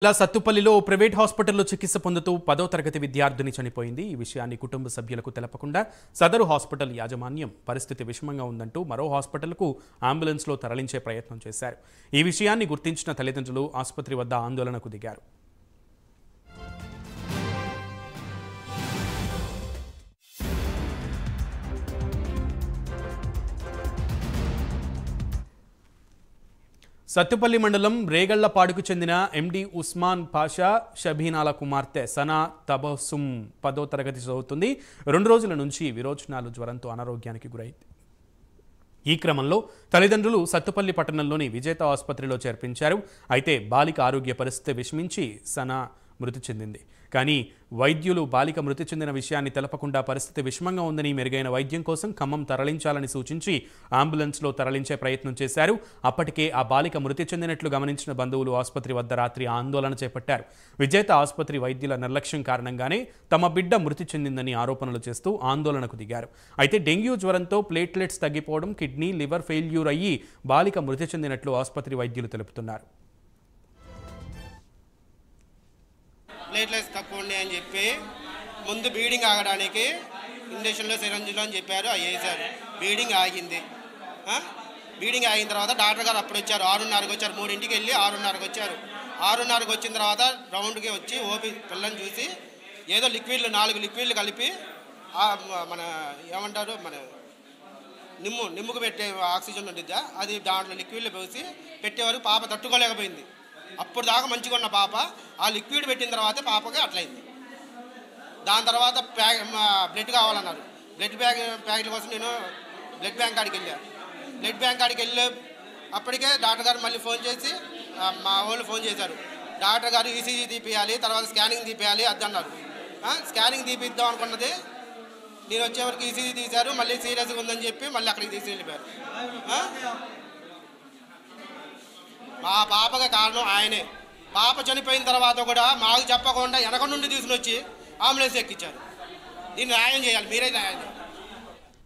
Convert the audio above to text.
ఇలా సత్తుపల్లిలో ప్రైవేట్ హాస్పిటల్లో చికిత్స పొందుతూ 10వ తరగతి విద్యార్థిని చనిపోయింది. ఈ విషయాన్ని కుటుంబ సభ్యులకు తెలపకుండా సదరు హాస్పిటల్ యాజమాన్యం పరిస్థితి విషమంగా ఉందంటూ మరో హాస్పిటల్కు అంబులెన్స్లో తరలించే ప్రయత్నం చేశారు. ఈ విషయాన్ని గుర్తించిన తల్లిదండ్రులు ఆసుపత్రి వద్ద ఆందోళనకు దిగారు. సత్తుపల్లి మండలం రేగళ్లపాడుకు చెందిన ఎండి ఉస్మాన్ పాషా షబీనాల కుమార్తె సనా తబస్సుమ్ 10వ తరగతి చదువుతుంది. 2 రోజుల నుంచి విరోచనాలు జ్వరంతో అనారోగ్యానికి గురైంది. ఈ క్రమంలో తల్లిదండ్రులు సత్తుపల్లి పట్టణంలోని విజేత ఆసుపత్రిలో చేర్పించారు. అయితే బాలిక ఆరోగ్య పరిస్థితి విషమించి సనా మృతి చెందింది. కానీ వైద్యులు బాలిక మృతి చెందిన విషయాన్ని తెలపకుండా పరిస్థితి విషమంగా ఉందని మెరుగైన వైద్యం కోసం ఖమ్మం తరలించాలని సూచించి అంబులెన్స్లో తరలించే ప్రయత్నం చేశారు. అప్పటికే ఆ బాలిక మృతి చెందినట్లు గమనించిన బంధువులు ఆసుపత్రి వద్ద రాత్రి ఆందోళన చేపట్టారు. విజేత ఆసుపత్రి వైద్యుల నిర్లక్ష్యం కారణంగానే తమ బిడ్డ మృతి చెందిందని ఆరోపణలు చేస్తూ ఆందోళనకు దిగారు. అయితే డెంగ్యూ జ్వరంతో ప్లేట్లెట్స్ తగ్గిపోవడం, కిడ్నీ, లివర్ ఫెయిల్యూర్ అయ్యి బాలిక మృతి చెందినట్లు ఆసుపత్రి వైద్యులు తెలుపుతున్నారు. ప్లేట్లెట్స్ తక్కువ ఉన్నాయి అని చెప్పి ముందు బ్లీడింగ్ ఆగడానికి ఇంజక్షన్లో సిరంజిలో అని చెప్పారు. అవి వేశారు. బ్లీడింగ్ ఆగింది. బ్లీడింగ్ ఆగిన తర్వాత డాక్టర్ గారు అప్పుడు వచ్చారు. 6:30కి వచ్చారు. 3ంటికి వెళ్ళి 6:30కి వచ్చారు. 6:30కి వచ్చిన తర్వాత రౌండ్కి వచ్చి ఓపీ పిల్లని చూసి ఏదో లిక్విడ్లు 4 లిక్విడ్లు కలిపి మన ఏమంటారు మన నిమ్ముకు పెట్టే ఆక్సిజన్ ఉండిద్దా అది దాంట్లో లిక్విడ్లు పోసి పెట్టేవారు. పాప తట్టుకోలేకపోయింది. అప్పుడు దాకా మంచిగా ఉన్న పాప ఆ లిక్విడ్ పెట్టిన తర్వాత పాపకి అట్లయింది. దాని తర్వాత బ్లడ్ కావాలన్నారు. ప్యాకెట్ల కోసం నేను బ్లడ్ బ్యాంక్ కాడికి వెళ్ళాను. బ్లడ్ బ్యాంక్ కాడికి వెళ్ళి అప్పటికే డాక్టర్ గారు మళ్ళీ ఫోన్ చేసి మా వాళ్ళు ఫోన్ చేశారు. డాక్టర్ గారు ఈసీజీ తీపియాలి, తర్వాత స్కానింగ్ తీపియాలి అది అన్నారు. స్కానింగ్ తీపిద్దాం అనుకున్నది నేను వచ్చేవరకు ఈసీజీ తీశారు. మళ్ళీ సీరియస్గా ఉందని చెప్పి మళ్ళీ అక్కడికి తీసి వెళ్ళిపోయారు. మా పాపకి కారణం ఆయనే. పాప చనిపోయిన తర్వాత కూడా మాకు చెప్పకుండా వెనక నుండి తీసుకుని వచ్చి అంబులెన్స్ ఎక్కించారు. దీన్ని న్యాయం చేయాలి, మీరే న్యాయం చేయాలి.